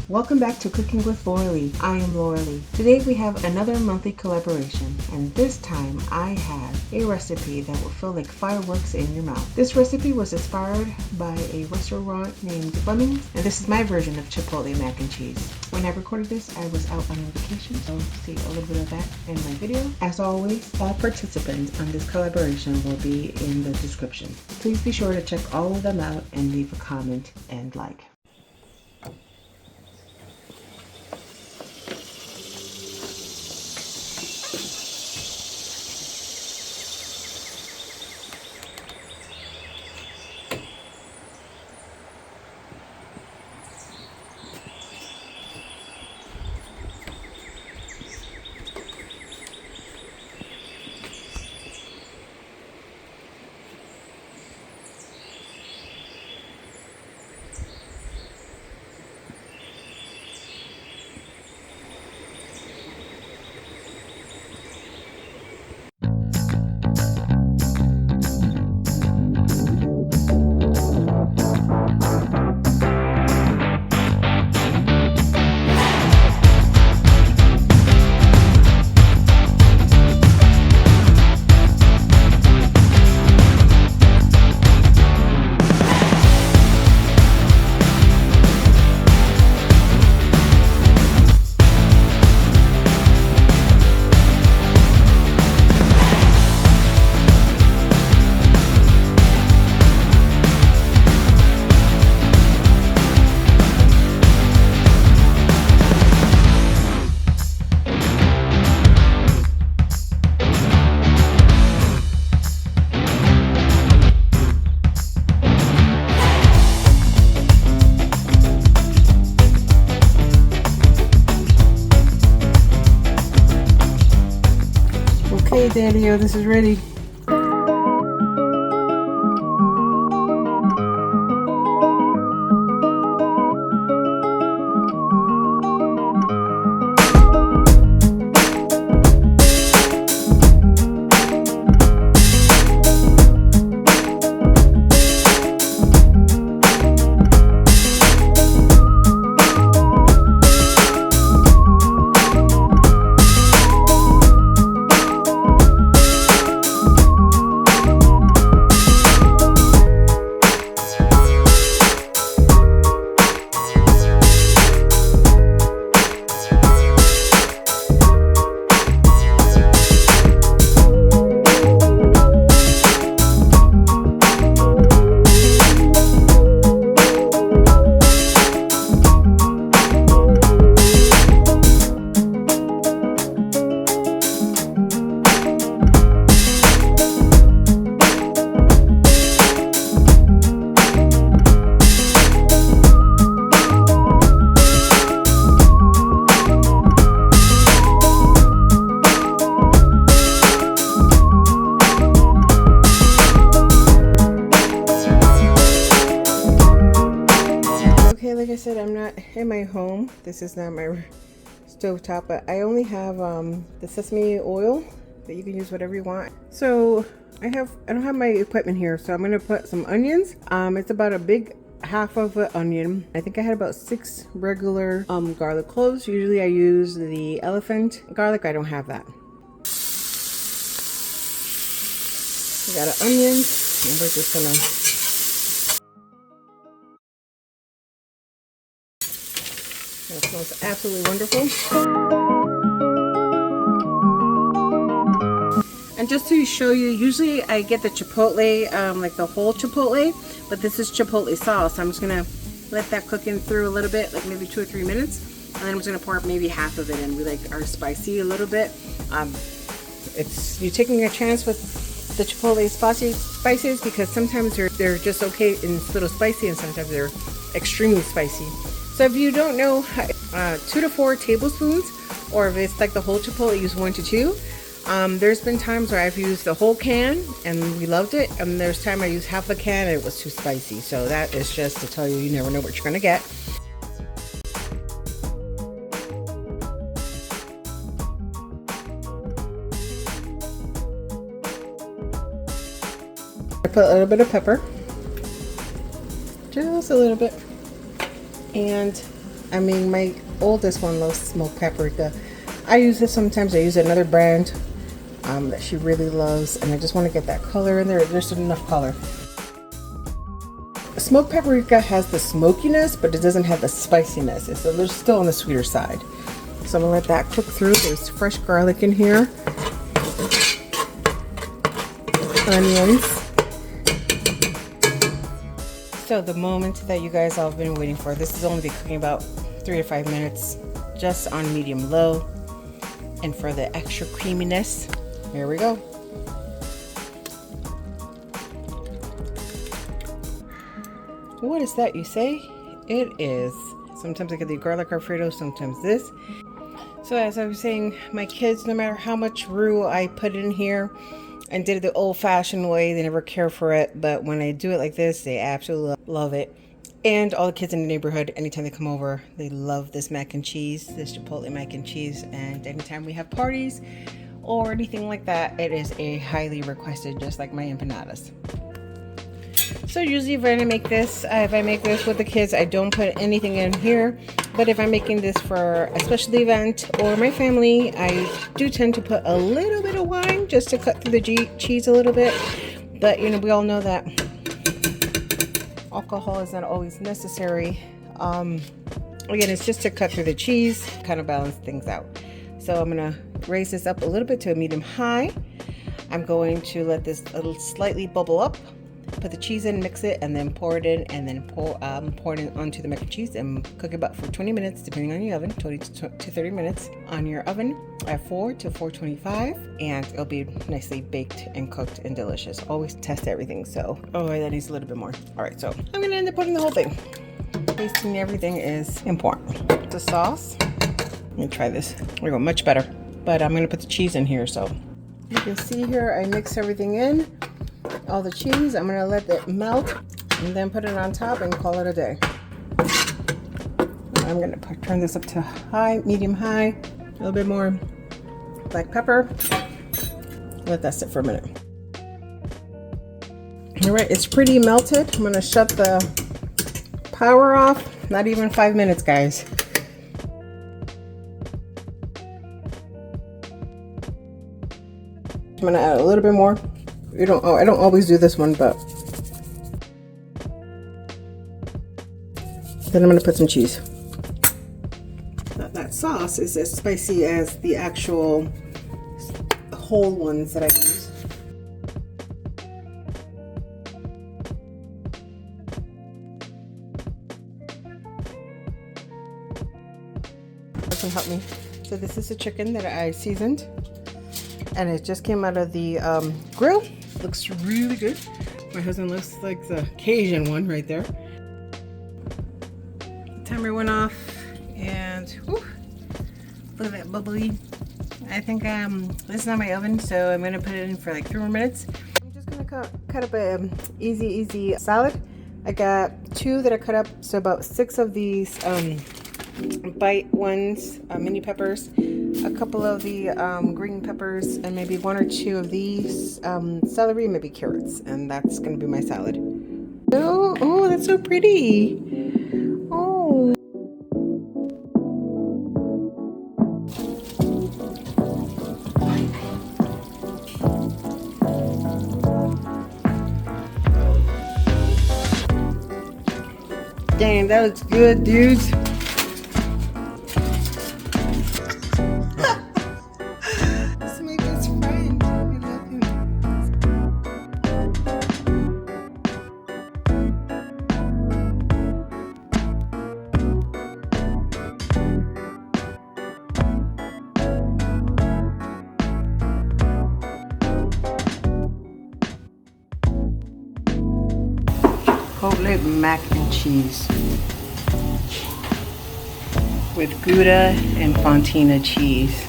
Welcome back to Cooking with Lauralee. I am Lauralee. Today we have another monthly collaboration, and this time I have a recipe that will feel like fireworks in your mouth. This recipe was inspired by a restaurant named Fleming's, and this is my version of Chipotle mac and cheese. When I recorded this, I was out on vacation, so see a little bit of that in my video. As always, all participants on this collaboration will be in the description. Please be sure to check all of them out and leave a comment and like. Okay, Daddy-o, this is ready. Like I said, I'm not in my home. This is not my stove top, but I only have the sesame oil that you can use whatever you want. So I don't have my equipment here, so I'm gonna put some onions. It's about a big half of an onion. I think I had about 6 regular garlic cloves. Usually I use the elephant garlic. I don't have that. We got our onions, and we're just gonna that smells absolutely wonderful. And just to show you, usually I get the chipotle, like the whole chipotle, but this is chipotle sauce. I'm just gonna let that cook in through a little bit, like maybe 2 or 3 minutes, and then I'm just gonna pour maybe half of it in. We like our spicy a little bit. You're taking a chance with the chipotle spices because sometimes they're just okay and it's a little spicy, and sometimes they're extremely spicy. So if you don't know, 2 to 4 tablespoons, or if it's like the whole chipotle, use 1 to 2. There's been times where I've used the whole can and we loved it, and there's time I used half a can and it was too spicy. So that is just to tell you, you never know what you're gonna get. I put a little bit of pepper, just a little bit, and I mean, my oldest one loves smoked paprika. I use this sometimes. I use another brand that she really loves, and I just want to get that color in there. There's enough color. Smoked paprika has the smokiness, but it doesn't have the spiciness. So they're still on the sweeter side. So I'm gonna let that cook through. There's fresh garlic in here, onions. So the moment that you guys all have been waiting for, this is only be cooking about 3 to 5 minutes, just on medium low. And for the extra creaminess, here we go. What is that, you say? It is. Sometimes I get the garlic Alfredo, sometimes this. So as I was saying, my kids, no matter how much roux I put in here and did it the old-fashioned way, they never care for it. But when I do it like this, they absolutely love it. And all the kids in the neighborhood, anytime they come over, they love this mac and cheese, this Chipotle mac and cheese. And anytime we have parties or anything like that, it is a highly requested, just like my empanadas. So usually if I make this with the kids, I don't put anything in here. But if I'm making this for a special event or my family, I do tend to put a little bit of wine just to cut through the cheese a little bit. But you know, we all know that alcohol is not always necessary. Again, it's just to cut through the cheese, kind of balance things out. So I'm gonna raise this up a little bit to a medium high. I'm going to let this slightly bubble up, put the cheese in, mix it, and then pour it in, and then pour it onto the mac and cheese and cook it about for 20 minutes, depending on your oven, 20 to 30 minutes on your oven at 4 to 425, and it'll be nicely baked and cooked and delicious. Always test everything. So, oh, that needs a little bit more. All right, so I'm gonna end up putting the whole thing. Tasting everything is important. The sauce, let me try this. There we go, much better. But I'm gonna put the cheese in here. So you can see here, I mix everything in. All the cheese, I'm gonna let it melt and then put it on top and call it a day. I'm gonna turn this up to high, medium high, a little bit more black pepper. Let that sit for a minute. All right, it's pretty melted. I'm gonna shut the power off. Not even 5 minutes, guys. I'm gonna add a little bit more. I don't always do this one, but then I'm gonna put some cheese. That sauce is as spicy as the actual whole ones that I use. That can help me. So this is the chicken that I seasoned, and it just came out of the grill. Looks really good. My husband looks like the Cajun one right there. The timer went off, and whew, look at that bubbly. I think this is not my oven, so I'm gonna put it in for like 3 more minutes. I'm just gonna cut up a easy salad. I got 2 that I cut up, so about 6 of these bite ones, mini peppers, a couple of the green peppers, and maybe 1 or 2 of these celery, maybe carrots, and that's gonna be my salad. Oh, that's so pretty. Oh. Dang, that looks good, dudes. Chipotle mac and cheese with Gouda and Fontina cheese.